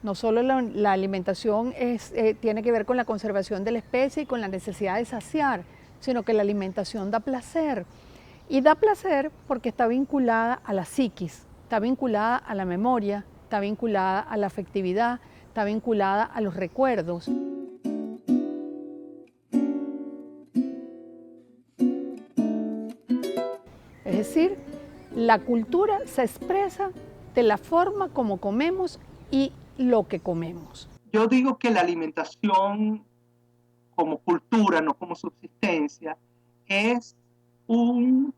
No solo la alimentación tiene que ver con la conservación de la especie y con la necesidad de saciar, sino que la alimentación da placer. Y da placer porque está vinculada a la psiquis, está vinculada a la memoria, está vinculada a la afectividad, está vinculada a los recuerdos. Es decir, la cultura se expresa de la forma como comemos y lo que comemos. Yo digo que la alimentación como cultura, no como subsistencia, es un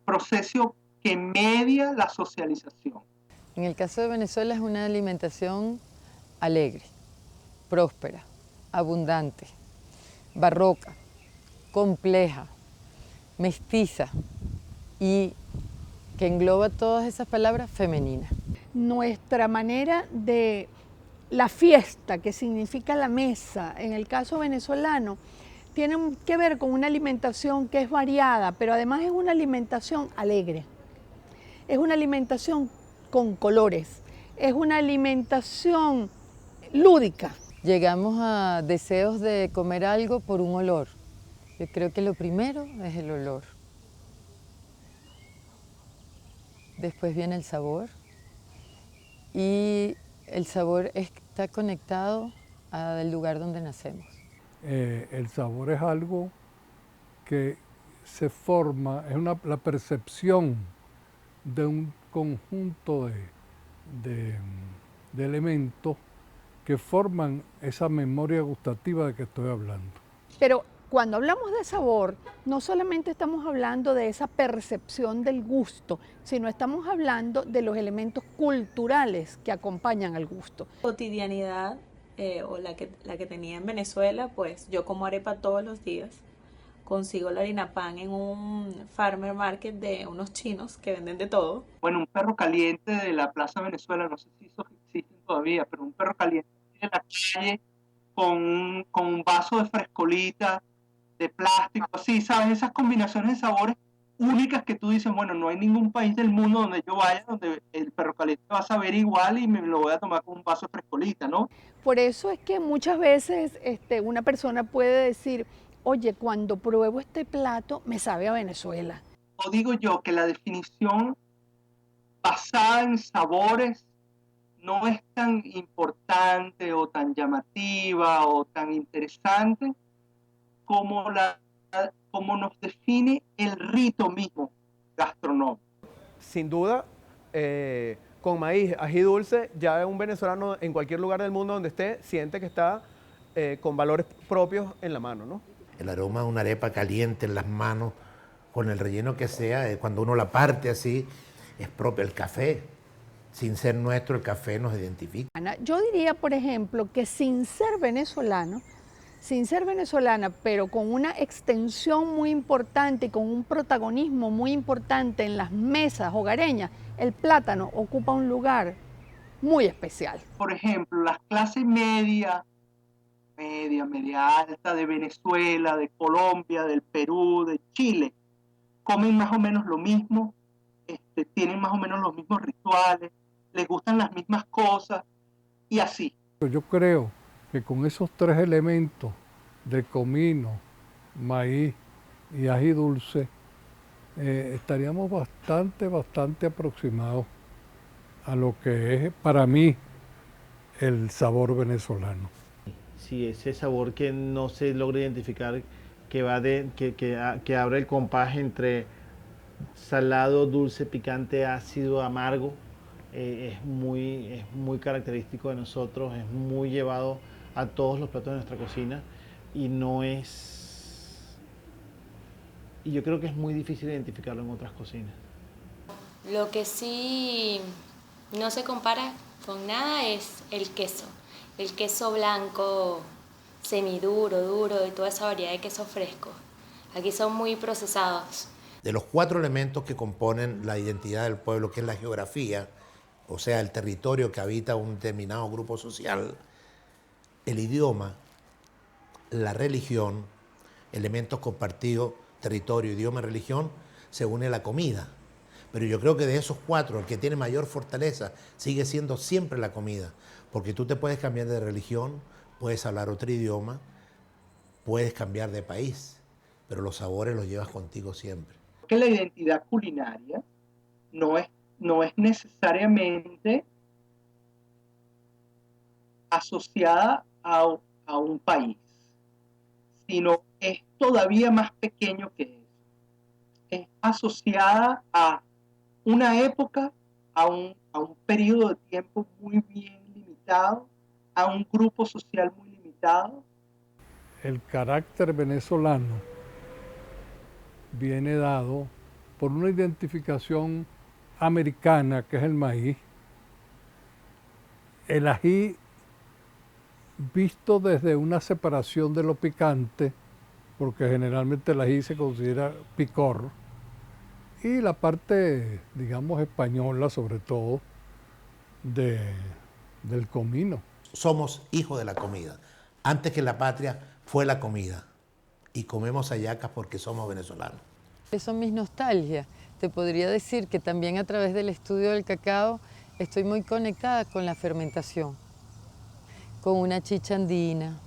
proceso que media la socialización. En el caso de Venezuela es una alimentación alegre, próspera, abundante, barroca, compleja, mestiza y que engloba todas esas palabras femeninas. Nuestra manera de la fiesta, que significa la mesa, en el caso venezolano, tiene que ver con una alimentación que es variada, pero además es una alimentación alegre. Es una alimentación con colores, es una alimentación lúdica. Llegamos a deseos de comer algo por un olor. Yo creo que lo primero es el olor. Después viene el sabor y el sabor está conectado al lugar donde nacemos. El sabor es algo que se forma, es la percepción de un conjunto de elementos que forman esa memoria gustativa de que estoy hablando. Pero cuando hablamos de sabor, no solamente estamos hablando de esa percepción del gusto, sino estamos hablando de los elementos culturales que acompañan al gusto. Cotidianidad o la que tenía en Venezuela, pues yo como arepa todos los días. Consigo la harina pan en un farmer market de unos chinos que venden de todo. Bueno, un perro caliente de la Plaza Venezuela, no sé si eso existen todavía, pero un perro caliente en la calle con un vaso de frescolita, de plástico, así, ¿sabes? Esas combinaciones de sabores únicas que tú dices, bueno, no hay ningún país del mundo donde yo vaya donde el perro caliente va a saber igual y me lo voy a tomar con un vaso de frescolita, ¿no? Por eso es que muchas veces una persona puede decir, oye, cuando pruebo este plato me sabe a Venezuela. O digo yo que la definición basada en sabores no es tan importante o tan llamativa o tan interesante como, como nos define el rito mismo gastronómico. Sin duda, con maíz, ají dulce, ya un venezolano en cualquier lugar del mundo donde esté, siente que está con valores propios en la mano, ¿no? El aroma de una arepa caliente en las manos, con el relleno que sea, cuando uno la parte así, es propio. El café, sin ser nuestro, el café nos identifica. Yo diría, por ejemplo, que sin ser venezolana, pero con una extensión muy importante y con un protagonismo muy importante en las mesas hogareñas, el plátano ocupa un lugar muy especial. Por ejemplo, las clases media alta de Venezuela, de Colombia, del Perú, de Chile, comen más o menos lo mismo, tienen más o menos los mismos rituales, les gustan las mismas cosas y así. Yo creo que con esos tres elementos de comino, maíz y ají dulce, estaríamos bastante aproximados a lo que es para mí el sabor venezolano. Sí, ese sabor que no se logra identificar, que abre el compás entre salado, dulce, picante, ácido, amargo, es muy característico de nosotros, es muy llevado a todos los platos de nuestra cocina y yo creo que es muy difícil identificarlo en otras cocinas. Lo que sí no se compara con nada es el queso blanco, semiduro, duro y toda esa variedad de queso fresco. Aquí son muy procesados. De los 4 elementos que componen la identidad del pueblo, que es la geografía, o sea, el territorio que habita un determinado grupo social, el idioma, la religión, elementos compartidos, territorio, idioma, religión, se une la comida. Pero yo creo que de esos 4, el que tiene mayor fortaleza sigue siendo siempre la comida. Porque tú te puedes cambiar de religión, puedes hablar otro idioma, puedes cambiar de país, pero los sabores los llevas contigo siempre. Que la identidad culinaria no es necesariamente asociada a un país, sino es todavía más pequeño que eso. Es asociada a una época, a un periodo de tiempo muy bien limitado, a un grupo social muy limitado. El carácter venezolano viene dado por una identificación americana, que es el maíz, el ají visto desde una separación de lo picante, porque generalmente el ají se considera picor, y la parte, digamos, española, sobre todo, del comino. Somos hijos de la comida. Antes que la patria fue la comida. Y comemos hallacas porque somos venezolanos. Eso es mi nostalgia. Te podría decir que también a través del estudio del cacao estoy muy conectada con la fermentación, con una chicha andina,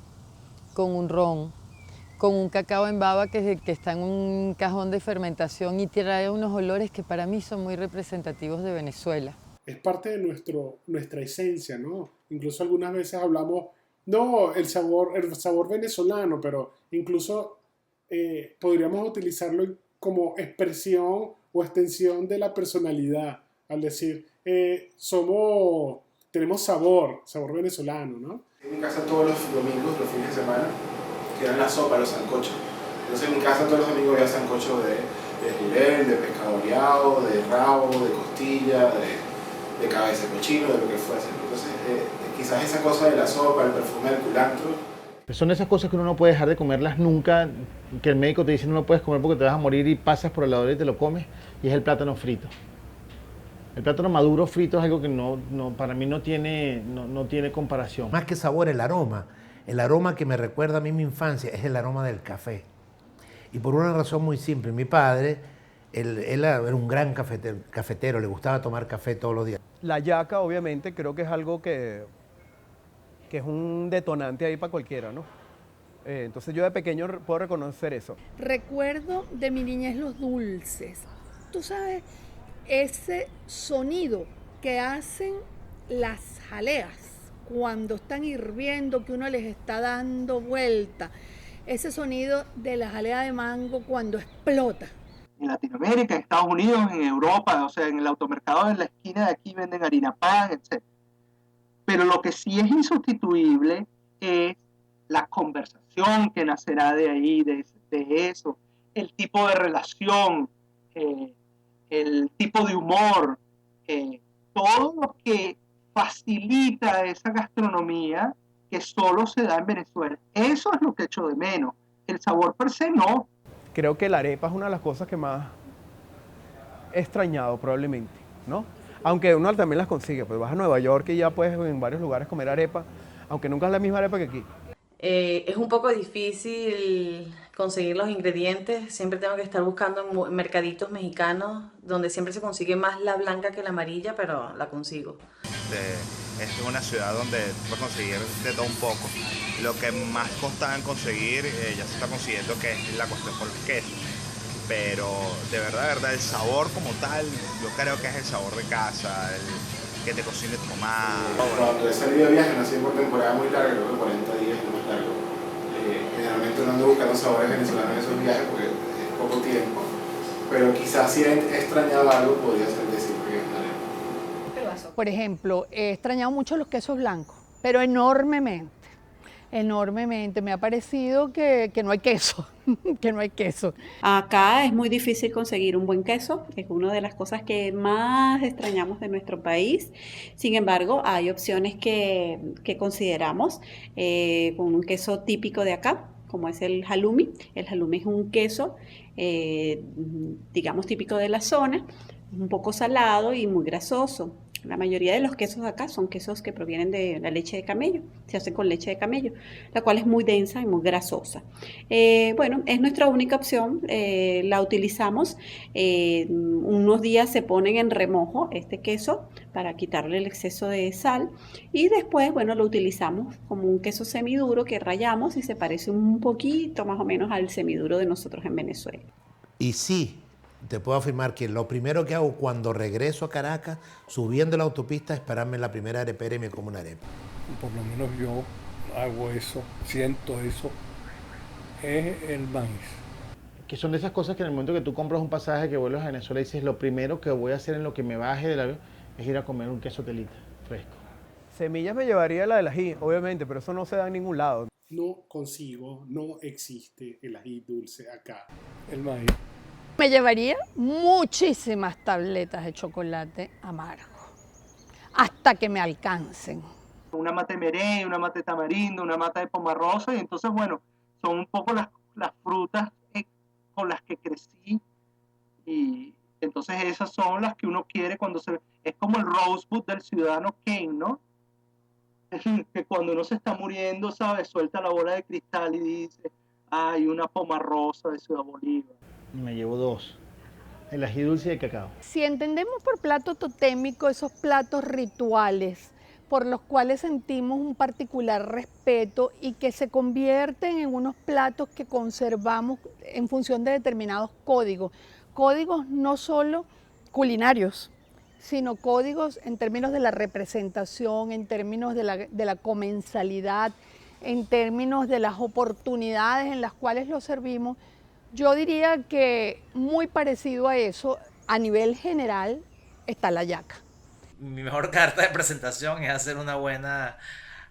con un ron, con un cacao en baba que está en un cajón de fermentación y trae unos olores que para mí son muy representativos de Venezuela. Es parte de nuestra esencia, ¿no? Incluso algunas veces hablamos, no, el sabor venezolano, pero incluso podríamos utilizarlo como expresión o extensión de la personalidad, al decir, tenemos sabor venezolano, ¿no? En mi casa todos los domingos, los fines de semana, quedan la sopa, los sancochos. Entonces en mi casa todos los domingos había sancocho de jurel, de pescado oreado, de rabo, de costilla, de cabeza de cochino, de lo que fuese. Entonces quizás esa cosa de la sopa, el perfume del culantro. Son esas cosas que uno no puede dejar de comerlas nunca, que el médico te dice no lo puedes comer porque te vas a morir y pasas por el lado y te lo comes, y es el plátano frito. El plátano maduro frito es algo que para mí no tiene comparación. Más que sabor, el aroma que me recuerda a mí mi infancia es el aroma del café. Y por una razón muy simple, mi padre, él era un gran cafetero, le gustaba tomar café todos los días. La hallaca, obviamente, creo que es algo que es un detonante ahí para cualquiera, ¿no? Entonces yo de pequeño puedo reconocer eso. Recuerdo de mi niñez los dulces. Tú sabes, ese sonido que hacen las jaleas cuando están hirviendo, que uno les está dando vuelta. Ese sonido de la jalea de mango cuando explota. En Latinoamérica, en Estados Unidos, en Europa, o sea, en el automercado en la esquina de aquí venden harina pan, etc. Pero lo que sí es insustituible es la conversación que nacerá de ahí, de eso, el tipo de relación, el tipo de humor, todo lo que facilita esa gastronomía que solo se da en Venezuela. Eso es lo que echo de menos. El sabor per se no. Creo que la arepa es una de las cosas que más he extrañado probablemente, ¿no? Aunque uno también las consigue, pues vas a Nueva York y ya puedes en varios lugares comer arepa, aunque nunca es la misma arepa que aquí. Es un poco difícil conseguir los ingredientes, siempre tengo que estar buscando en mercaditos mexicanos, donde siempre se consigue más la blanca que la amarilla, pero la consigo. Es una ciudad donde puedes conseguir de todo un poco. Lo que más costaba en conseguir, ya se está consiguiendo, que es la cuestión por los quesos. Pero de verdad, el sabor como tal, yo creo que es el sabor de casa, el que te cocine tu mamá. Cuando he salido de viaje, no ha sido por temporada muy larga, creo que 40 días es más largo. Generalmente uno anda buscando sabores venezolanos en esos viajes porque es poco tiempo. Pero quizás si he extrañado algo, podría ser decir que es la arepa. Por ejemplo, he extrañado mucho los quesos blancos, pero enormemente. Me ha parecido que no hay queso, que no hay queso. Acá es muy difícil conseguir un buen queso, es una de las cosas que más extrañamos de nuestro país. Sin embargo, hay opciones que consideramos con un queso típico de acá, como es el halloumi. El halloumi es un queso, digamos, típico de la zona, un poco salado y muy grasoso. La mayoría de los quesos de acá son quesos que provienen de la leche de camello, se hacen con leche de camello, la cual es muy densa y muy grasosa. Bueno, es nuestra única opción, la utilizamos, unos días se ponen en remojo este queso para quitarle el exceso de sal y después, bueno, lo utilizamos como un queso semiduro que rallamos y se parece un poquito más o menos al semiduro de nosotros en Venezuela. Y sí, te puedo afirmar que lo primero que hago cuando regreso a Caracas, subiendo la autopista, es pararme en la primera arepera y me como una arepa. Por lo menos yo hago eso, siento eso, es el maíz. Que son de esas cosas que en el momento que tú compras un pasaje que vuelves a Venezuela dices, lo primero que voy a hacer en lo que me baje del avión es ir a comer un queso telita fresco. Semillas me llevaría la del ají, obviamente, pero eso no se da en ningún lado. No existe el ají dulce acá. El maíz. Me llevaría muchísimas tabletas de chocolate amargo, hasta que me alcancen. Una mate de merengue, una mate de tamarindo, una mate de pomarrosa, y entonces, bueno, son un poco las frutas con las que crecí, y entonces esas son las que uno quiere cuando se... Es como el Rosebud del ciudadano Kane, ¿no? Que cuando uno se está muriendo, ¿sabes? Suelta la bola de cristal y dice, hay una pomarrosa de Ciudad Bolívar. Me llevo 2. El ají dulce y el cacao. Si entendemos por plato totémico esos platos rituales por los cuales sentimos un particular respeto y que se convierten en unos platos que conservamos en función de determinados códigos. Códigos no solo culinarios, sino códigos en términos de la representación, en términos de la comensalidad, en términos de las oportunidades en las cuales lo servimos. Yo diría que muy parecido a eso, a nivel general, está la yaca. Mi mejor carta de presentación es hacer una buena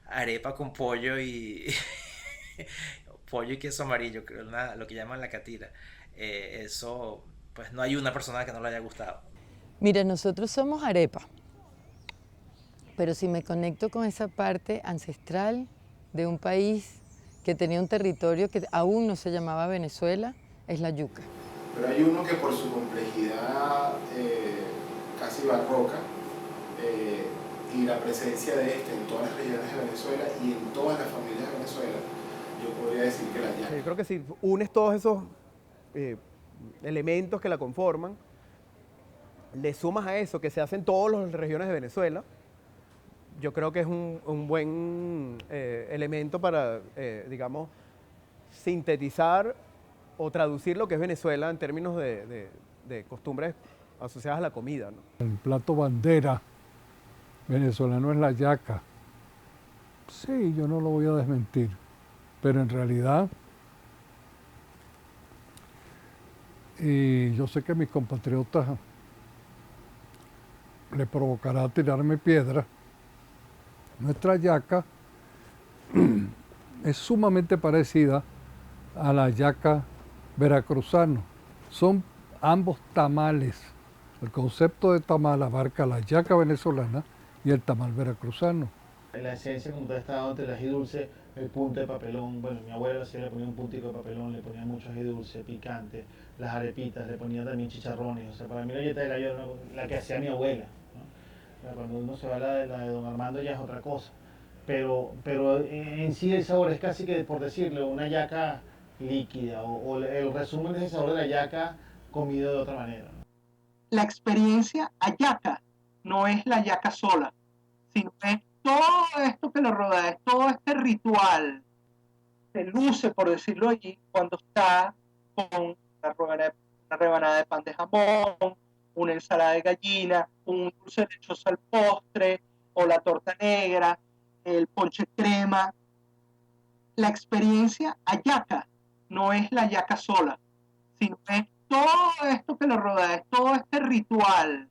arepa con pollo y pollo y queso amarillo, lo que llaman la catira. Eso, pues no hay una persona que no le haya gustado. Mira, nosotros somos arepa, pero si me conecto con esa parte ancestral de un país que tenía un territorio que aún no se llamaba Venezuela, es la yuca. Pero hay uno que por su complejidad casi barroca y la presencia de este en todas las regiones de Venezuela y en todas las familias de Venezuela, yo podría decir que la yaca. Yo creo que si unes todos esos elementos que la conforman, le sumas a eso que se hace en todas las regiones de Venezuela, yo creo que es un buen elemento para, digamos, sintetizar o traducir lo que es Venezuela en términos de costumbres asociadas a la comida, ¿no? El plato bandera venezolano es la yaca. Sí, yo no lo voy a desmentir, pero en realidad, y yo sé que a mis compatriotas le provocará tirarme piedra, nuestra yaca es sumamente parecida a la yaca veracruzana. Son ambos tamales. El concepto de tamal abarca la yaca venezolana y el tamal veracruzano. La esencia como tal estaba entre el ají dulce, el punto de papelón. Bueno, mi abuela sí le ponía un puntico de papelón, le ponía mucho ají dulce, picante, las arepitas, le ponía también chicharrones. O sea, para mí la galleta de gallo era la que hacía mi abuela, ¿no? Cuando uno se va a la de don Armando ya es otra cosa. Pero en sí el sabor es casi que, por decirlo, una yaca líquida o el resumen de ese sabor de la yaca comido de otra manera, ¿no? La experiencia ayaca no es la yaca sola, sino es todo esto que lo rodea, es todo este ritual se luce, por decirlo allí, cuando está con una rebanada de pan de jamón, una ensalada de gallina, un dulce lechoso al postre, o la torta negra, el ponche crema. La experiencia ayaca no es la yaca sola, sino es todo esto que lo rodea, es todo este ritual.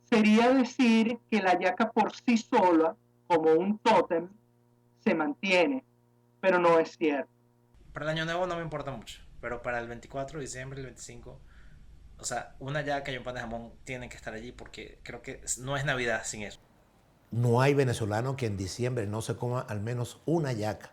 Sería decir que la yaca por sí sola, como un tótem, se mantiene, pero no es cierto. Para el año nuevo no me importa mucho, pero para el 24 de diciembre, el 25, o sea, una yaca y un pan de jamón tienen que estar allí porque creo que no es Navidad sin eso. No hay venezolano que en diciembre no se coma al menos una yaca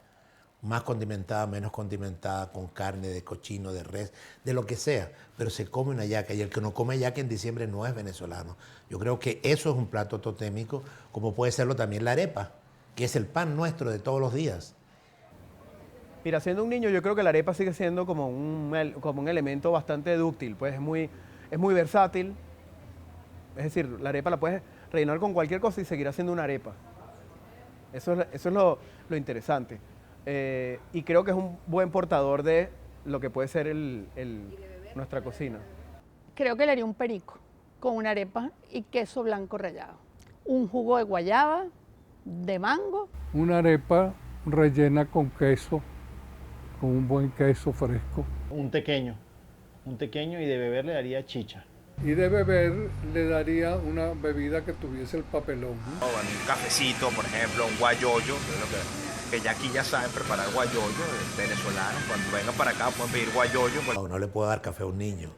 más condimentada, menos condimentada, con carne de cochino, de res, de lo que sea, pero se come una yaca y el que no come yaca en diciembre no es venezolano. Yo creo que eso es un plato totémico, como puede serlo también la arepa, que es el pan nuestro de todos los días. Mira, siendo un niño yo creo que la arepa sigue siendo como un elemento bastante dúctil, pues es muy versátil, es decir, la arepa la puedes rellenar con cualquier cosa y seguirá siendo una arepa. Eso es lo interesante. Y creo que es un buen portador de lo que puede ser nuestra cocina. Creo que le haría un perico con una arepa y queso blanco rallado. Un jugo de guayaba, de mango. Una arepa rellena con queso, con un buen queso fresco. Un tequeño y de beber le daría chicha. Y de beber le daría una bebida que tuviese el papelón, ¿no? Bueno, un cafecito, por ejemplo, un guayoyo, que ya aquí ya saben preparar guayoyo, venezolanos. Cuando vengan para acá pueden pedir guayoyo. No le puedo dar café a un niño.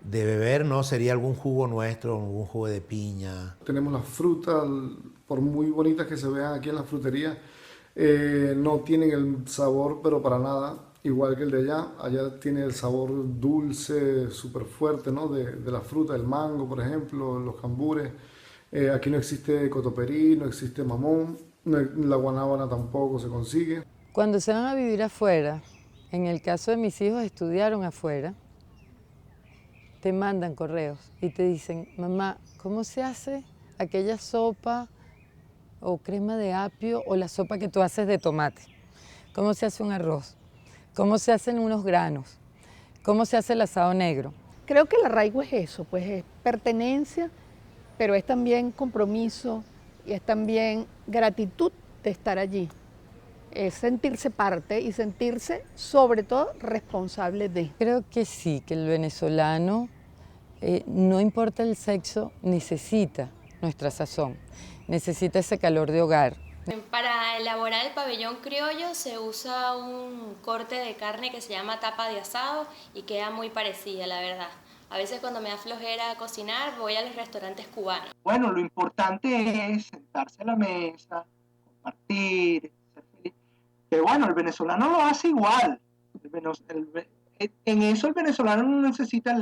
De beber no, sería algún jugo nuestro, algún jugo de piña. Tenemos las frutas, por muy bonitas que se vean aquí en la frutería, no tienen el sabor, pero para nada, igual que el de allá. Allá tiene el sabor dulce, súper fuerte, ¿no? de la fruta, el mango, por ejemplo, los cambures. Aquí no existe cotoperí, no existe mamón, la guanábana tampoco se consigue. Cuando se van a vivir afuera, en el caso de mis hijos estudiaron afuera, te mandan correos y te dicen, mamá, ¿cómo se hace aquella sopa o crema de apio o la sopa que tú haces de tomate? ¿Cómo se hace un arroz? ¿Cómo se hacen unos granos? ¿Cómo se hace el asado negro? Creo que el arraigo es eso, pues es pertenencia, pero es también compromiso y es también gratitud de estar allí. Es sentirse parte y sentirse, sobre todo, responsable de. Creo que sí, que el venezolano, no importa el sexo, necesita nuestra sazón, necesita ese calor de hogar. Para elaborar el pabellón criollo se usa un corte de carne que se llama tapa de asado y queda muy parecida, la verdad. A veces cuando me da flojera cocinar voy a los restaurantes cubanos. Bueno, lo importante es sentarse a la mesa, compartir, ser feliz. Pero bueno, el venezolano lo hace igual. En eso el venezolano no necesita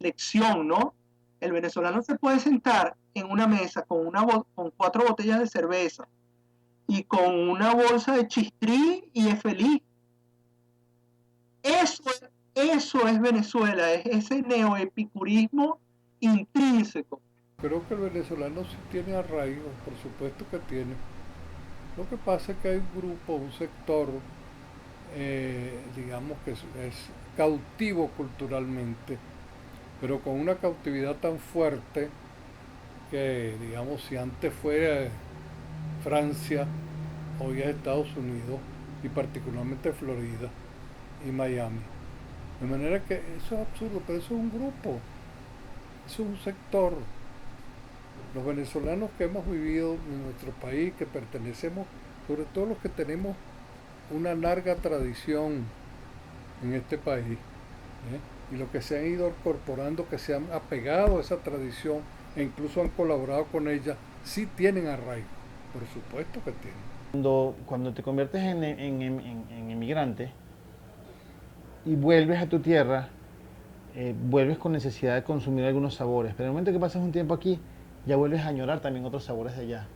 lección, ¿no? El venezolano se puede sentar en una mesa con 4 botellas de cerveza y con una bolsa de chistrí y es feliz. Eso es Venezuela, es ese neoepicurismo intrínseco. Creo que el venezolano sí tiene arraigo, por supuesto que tiene. Lo que pasa es que hay un grupo, un sector, digamos que es cautivo culturalmente, pero con una cautividad tan fuerte que, digamos, si antes fue Francia, hoy es Estados Unidos y particularmente Florida y Miami. De manera que eso es absurdo, pero eso es un grupo, eso es un sector. Los venezolanos que hemos vivido en nuestro país, que pertenecemos, sobre todo los que tenemos una larga tradición en este país, y los que se han ido incorporando, que se han apegado a esa tradición e incluso han colaborado con ella, sí tienen arraigo, por supuesto que tienen. Cuando te conviertes en inmigrante y vuelves a tu tierra, vuelves con necesidad de consumir algunos sabores, pero en el momento que pasas un tiempo aquí, ya vuelves a añorar también otros sabores de allá.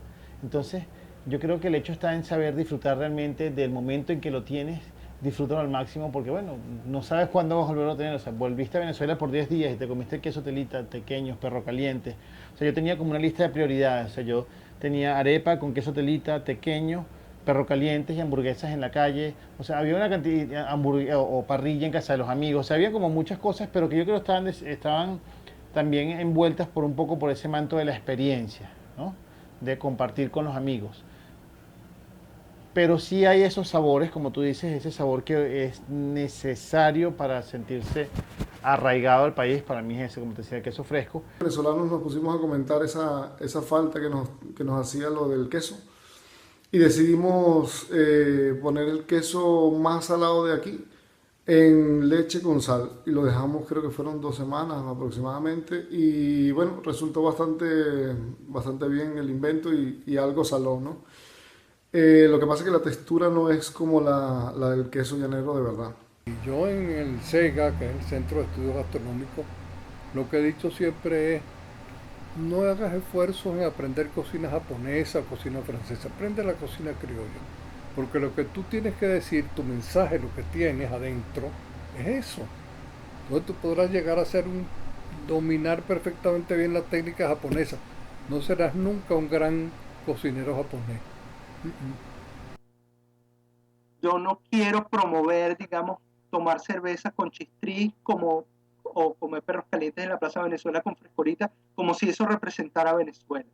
Entonces, yo creo que el hecho está en saber disfrutar realmente del momento en que lo tienes, disfrútalo al máximo, porque bueno, no sabes cuándo vas a volverlo a tener. O sea, volviste a Venezuela por 10 días y te comiste queso telita, tequeños, perro caliente. O sea, yo tenía como una lista de prioridades. O sea, yo tenía arepa con queso telita, tequeño, perro calientes y hamburguesas en la calle. O sea, había una cantidad o parrilla en casa de los amigos. O sea, había como muchas cosas, pero que yo creo que estaban también envueltas por un poco por ese manto de la experiencia, ¿no? De compartir con los amigos. Pero sí hay esos sabores, como tú dices, ese sabor que es necesario para sentirse arraigado al país. Para mí es ese, como te decía, el queso fresco. Los venezolanos nos pusimos a comentar esa falta que nos hacía lo del queso y decidimos poner el queso más salado de aquí en leche con sal y lo dejamos, creo que fueron 2 semanas aproximadamente, y bueno, resultó bastante bien el invento y algo saló, ¿no? Lo que pasa es que la textura no es como la del queso llanero de verdad. Y yo en el CEGA, que es el Centro de Estudios Gastronómicos, lo que he dicho siempre es, no hagas esfuerzos en aprender cocina japonesa o cocina francesa, aprende la cocina criolla, porque lo que tú tienes que decir, tu mensaje, lo que tienes adentro, es eso. Entonces tú podrás llegar a dominar perfectamente bien la técnica japonesa, no serás nunca un gran cocinero japonés. Yo no quiero promover, digamos, tomar cerveza con chistrí o comer perros calientes en la Plaza Venezuela con frescorita, como si eso representara Venezuela.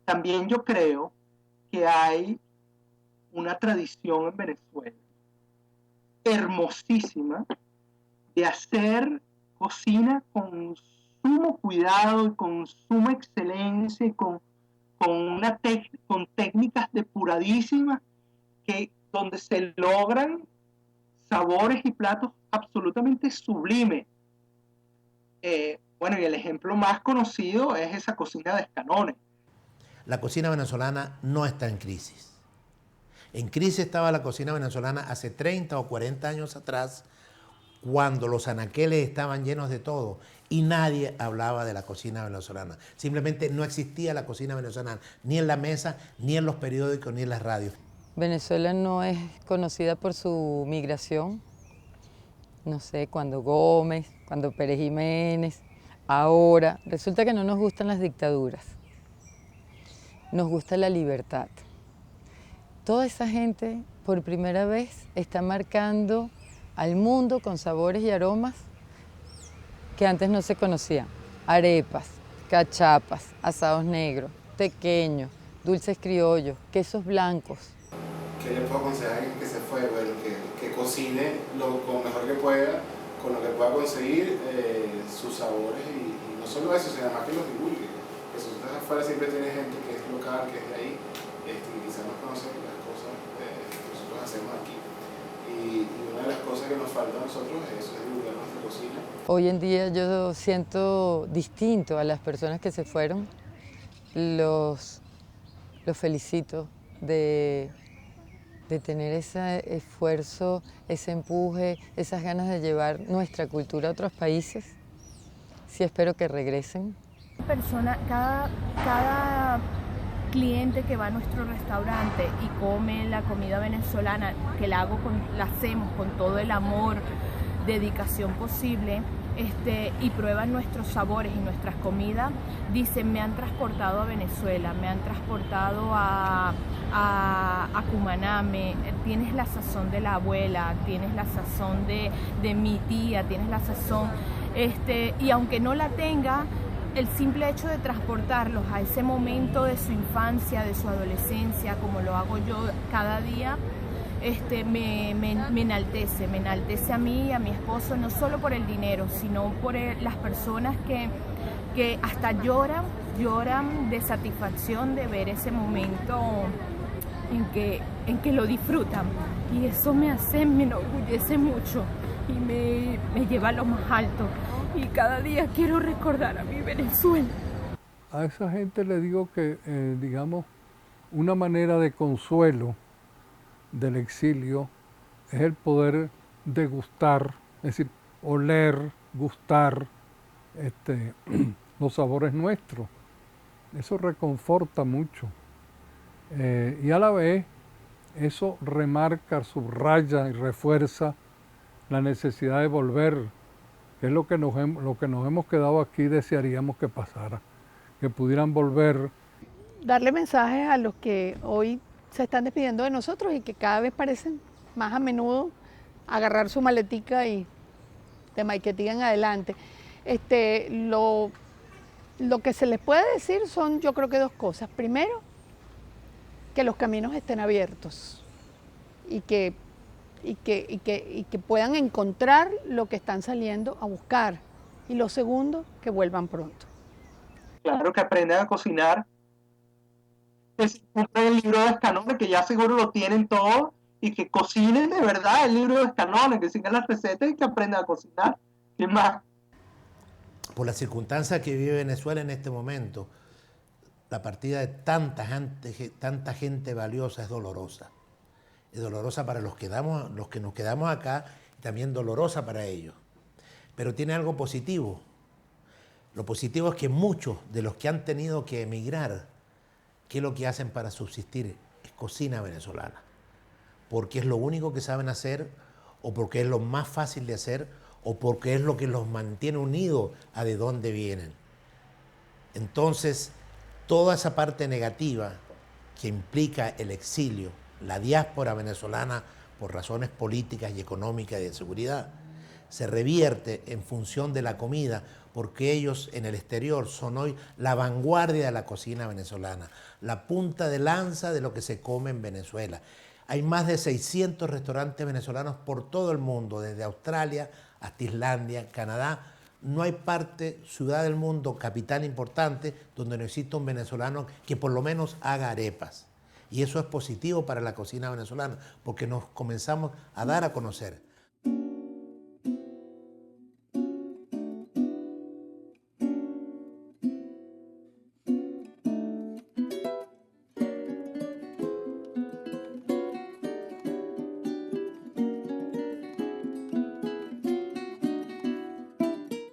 También yo creo que hay una tradición en Venezuela hermosísima de hacer cocina con sumo cuidado y con suma excelencia y con técnicas depuradísimas donde se logran sabores y platos absolutamente sublimes. Bueno, y el ejemplo más conocido es esa cocina de Escanones. La cocina venezolana no está en crisis. En crisis estaba la cocina venezolana hace 30 o 40 años atrás, cuando los anaqueles estaban llenos de todo y nadie hablaba de la cocina venezolana. Simplemente no existía la cocina venezolana, ni en la mesa, ni en los periódicos, ni en las radios. Venezuela no es conocida por su migración. No sé, cuando Gómez, cuando Pérez Jiménez, ahora. Resulta que no nos gustan las dictaduras. Nos gusta la libertad. Toda esa gente, por primera vez, está marcando al mundo con sabores y aromas que antes no se conocían. Arepas, cachapas, asados negros, tequeños, dulces criollos, quesos blancos. ¿Qué le puedo aconsejar a alguien que se fue? Bueno, que cocine lo mejor que pueda, con lo que pueda conseguir sus sabores y no solo eso, sino además que los divulgue. Que si usted afuera siempre tiene gente que es local, que es de ahí, que quizás no conoce las cosas que nosotros hacemos aquí. Y una de las cosas que nos falta a nosotros es eso, es divulgar nuestra cocina. Hoy en día yo siento distinto a las personas que se fueron. Los felicito de tener ese esfuerzo, ese empuje, esas ganas de llevar nuestra cultura a otros países. Sí, espero que regresen. Cada cliente que va a nuestro restaurante y come la comida venezolana, que la hacemos con todo el amor, dedicación posible, y prueban nuestros sabores y nuestras comidas, dicen, me han transportado a Venezuela, me han transportado a Cumaná, tienes la sazón de la abuela, tienes la sazón de mi tía, tienes la sazón, y aunque no la tenga, el simple hecho de transportarlos a ese momento de su infancia, de su adolescencia, como lo hago yo cada día, me enaltece a mí y a mi esposo, no solo por el dinero, sino por las personas que hasta lloran de satisfacción de ver ese momento en que lo disfrutan. Y eso me enorgullece mucho y me lleva a lo más alto. Y cada día quiero recordar a mi Venezuela. A esa gente le digo que, digamos, una manera de consuelo del exilio es el poder degustar, es decir, oler, gustar los sabores nuestros. Eso reconforta mucho. Y a la vez, eso remarca, subraya y refuerza la necesidad de volver, que es lo que nos hemos quedado aquí, desearíamos que pasara, que pudieran volver. Darle mensajes a los que hoy se están despidiendo de nosotros y que cada vez parecen más a menudo agarrar su maletica y de Maiquetía en adelante. Lo que se les puede decir son, yo creo que dos cosas. Primero, que los caminos estén abiertos y que puedan encontrar lo que están saliendo a buscar. Y lo segundo, que vuelvan pronto. Claro, que aprendan a cocinar, que se compren el libro de Escanones, que ya seguro lo tienen todos, y que cocinen de verdad el libro de Escanones, que sigan las recetas y que aprendan a cocinar. ¿Qué más? Por las circunstancias que vive Venezuela en este momento, la partida de tanta gente valiosa es dolorosa. Es dolorosa para los que nos quedamos acá y también dolorosa para ellos. Pero tiene algo positivo. Lo positivo es que muchos de los que han tenido que emigrar, ¿qué es lo que hacen para subsistir? Es cocina venezolana. Porque es lo único que saben hacer, o porque es lo más fácil de hacer, o porque es lo que los mantiene unidos a de dónde vienen. Entonces, toda esa parte negativa que implica el exilio, la diáspora venezolana por razones políticas y económicas y de seguridad, se revierte en función de la comida, porque ellos en el exterior son hoy la vanguardia de la cocina venezolana, la punta de lanza de lo que se come en Venezuela. Hay más de 600 restaurantes venezolanos por todo el mundo, desde Australia hasta Islandia, Canadá. No hay ciudad del mundo, capital importante, donde no exista un venezolano que por lo menos haga arepas. Y eso es positivo para la cocina venezolana, porque nos comenzamos a dar a conocer.